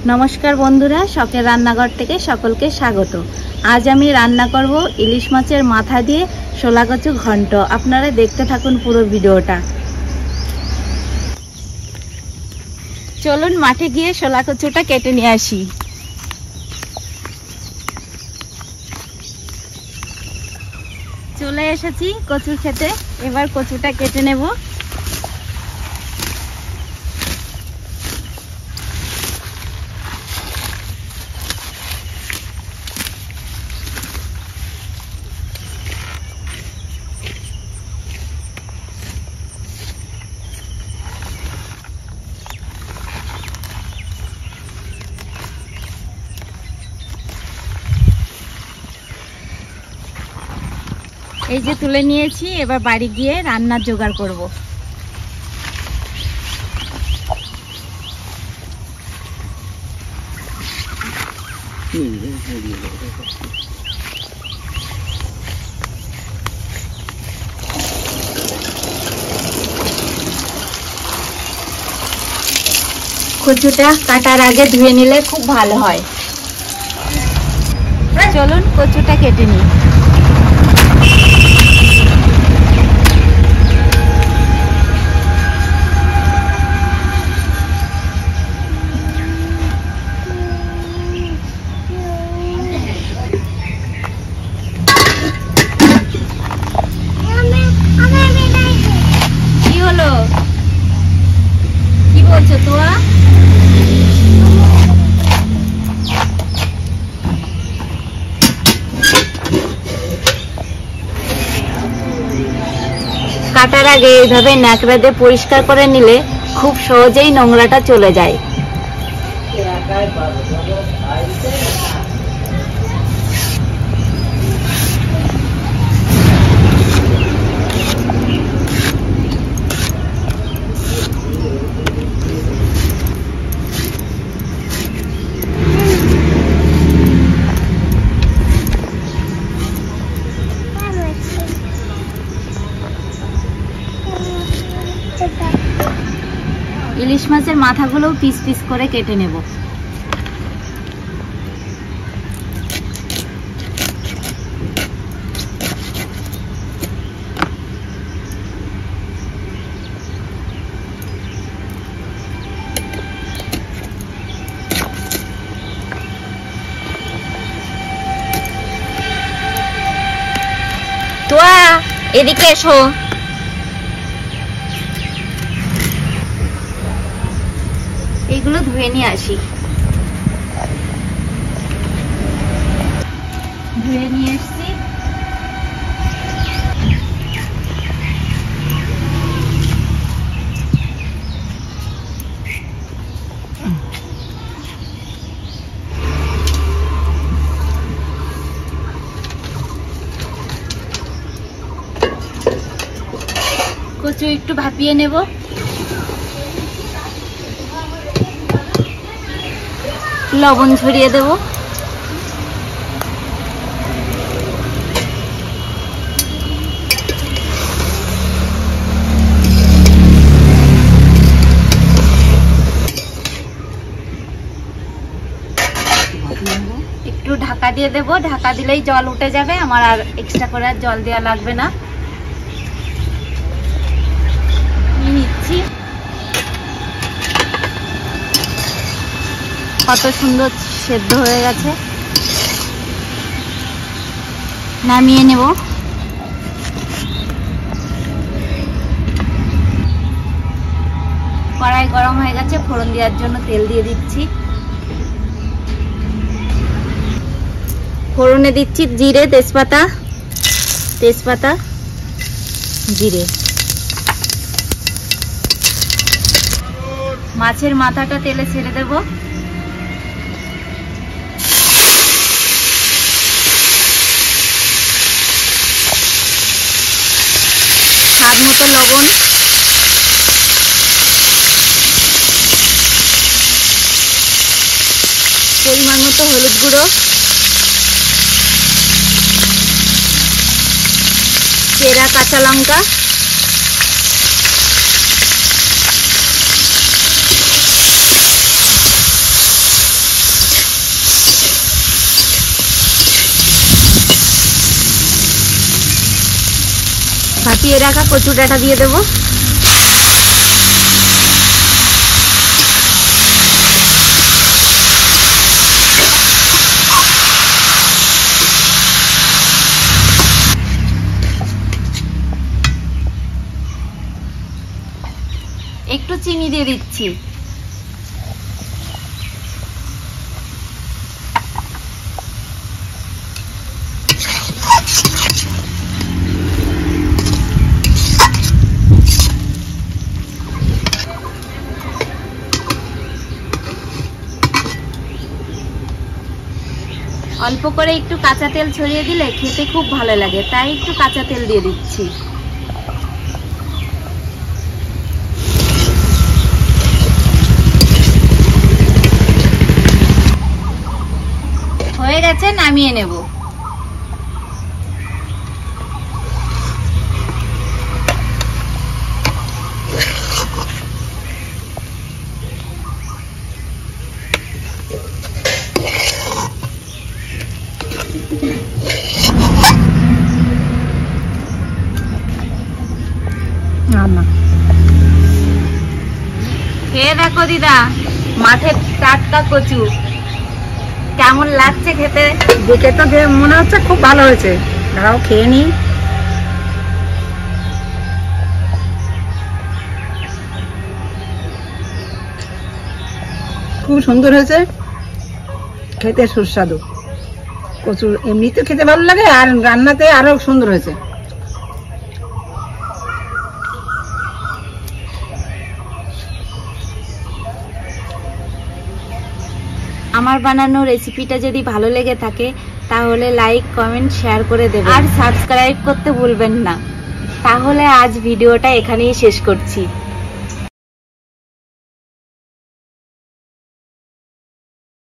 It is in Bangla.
नमस्कार बंधुरा शखेर रान्नाघर थेके सकलके स्वागत। आज आमी रान्ना करब इलिश माछेर माथा दिए शोला कचु घंट। आपनारा देखते थाकुन पुरो भिडियोटा। चलुन माठे गिये शोला कचुटा केटे निये आसि। चले एसेछि कचु खेते, एबार कचुटा केटे नेब। এই যে তুলে নিয়েছি, এবার বাড়ি গিয়ে রান্নার জোগাড় করব। কচুটা কাটার আগে ধুয়ে নিলে খুব ভালো হয়। চলুন কচুটা কেটে নিই। কাটার আগে এইভাবে ন্যাকড়া দিয়ে পরিষ্কার করে নিলে খুব সহজেই নোংরাটা চলে যায়। ইলিশ মাছের মাথাগুলো পিস পিস করে কেটে নেব। তোয়া এদিকে এসো। এগুলো ধুয়ে নিয়ে আসি। ধুয়ে নিয়ে এসছি। কচু একটু ভাপিয়ে নেব। লবণ ছড়িয়ে দেব। একটু ঢাকা দিয়ে দেব। ঢাকা দিলেই জল উঠে যাবে, আমার আর এক্সট্রা করে জল দেওয়া লাগবে না। নিচ্ছি। কত সুন্দর সেদ্ধ হয়ে গেছে। নামিয়ে নেব। কড়াই গরম হয়ে গেছে, ফোড়ন দেওয়ার জন্য তেল দিয়ে দিচ্ছি। ফোড়নে দিচ্ছি জিরে, তেজপাতা, জিরে। মাছের মাথাটা তেলে ছেড়ে দেব। স্বাদ মতো লবণ, পরিমাণ মতো হলুদ গুঁড়ো, চেরা কাঁচা লঙ্কা, ভাপিয়ে রাখা কচু ডাঁটা দিয়ে দেব। একটু চিনি দিয়ে দিচ্ছি। অল্প করে একটু কাঁচা তেল ছড়িয়ে দিলে খেতে খুব ভালো লাগে, তাই একটু কাঁচা তেল দিয়ে দিচ্ছি। হয়ে গেছে, নামিয়ে নেব। খেয়ে দেখো দিদা, মাঠের টাটকা কচু কেমন লাগছে খেতে? দেখে তো মনে হচ্ছে খুব ভালো হয়েছে, দাঁড়াও খেয়ে নি। খুব সুন্দর হয়েছে, খেতে সুস্বাদু। কচু এমনিতে খেতে ভালো লাগে, আর রান্নাতে আরো সুন্দর হয়েছে। আমার বানানো রেসিপিটা যদি ভালো লেগে থাকে তাহলে লাইক, কমেন্ট, শেয়ার করে দেবেন আর সাবস্ক্রাইব করতে ভুলবেন না। তাহলে আজ ভিডিওটা এখানেই শেষ করছি।